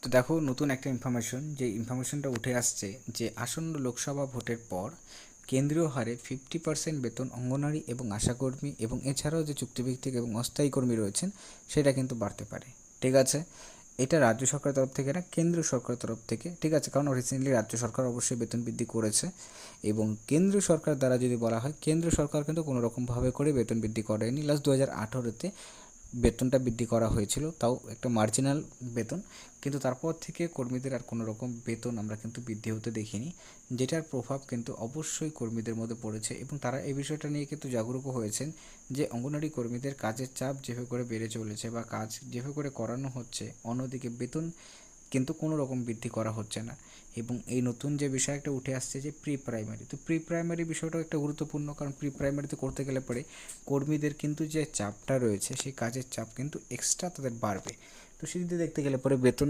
তো দেখো নতুন একটা ইনফরমেশন, যে ইনফরমেশনটা উঠে আসছে যে আসন্ন লোকসভা ভোটের পর কেন্দ্রীয় হারে 50% বেতন অঙ্গনারী এবং আশাকর্মী এবং এছাড়াও যে চুক্তিভিত্তিক এবং অস্থায়ী কর্মী রয়েছেন সেটা কিন্তু বাড়তে পারে। ঠিক আছে, এটা রাজ্য সরকারের তরফ থেকে না, কেন্দ্রীয় সরকারের তরফ থেকে। ঠিক আছে, কারণ রিসেন্টলি রাজ্য সরকার অবশ্যই বেতন বৃদ্ধি করেছে এবং কেন্দ্রীয় সরকার দ্বারা যদি বলা হয়, কেন্দ্রীয় সরকার কিন্তু কোনো রকমভাবে করে বেতন বৃদ্ধি করেনি। লাস্ট 2018-তে বেতনটা বৃদ্ধি করা হয়েছিল, তাও একটা মার্জিনাল বেতন, কিন্তু তারপর থেকে কর্মীদের আর কোনো রকম বেতন আমরা কিন্তু বৃদ্ধি হতে দেখিনি, যেটার প্রভাব কিন্তু অবশ্যই কর্মীদের মধ্যে পড়েছে এবং তারা এই বিষয়টা নিয়ে কিন্তু জাগরুকও হয়েছেন যে অঙ্গনওয়াড়ি কর্মীদের কাজের চাপ যেভাবে করে বেড়ে চলেছে বা কাজ যেভাবে করে করানো হচ্ছে, অন্যদিকে বেতন কিন্তু কোনো রকম বৃদ্ধি করা হচ্ছে না। এবং এই নতুন যে বিষয় একটা উঠে আসছে যে প্রি প্রাইমারি, তো প্রি প্রাইমারি বিষয়টাও একটা গুরুত্বপূর্ণ, কারণ প্রি প্রাইমারিতে করতে গেলে পরে কর্মীদের কিন্তু যে চাপটা রয়েছে সেই কাজের চাপ কিন্তু এক্সট্রা তাদের বাড়বে। তো সেদিকে দেখতে গেলে পরে বেতন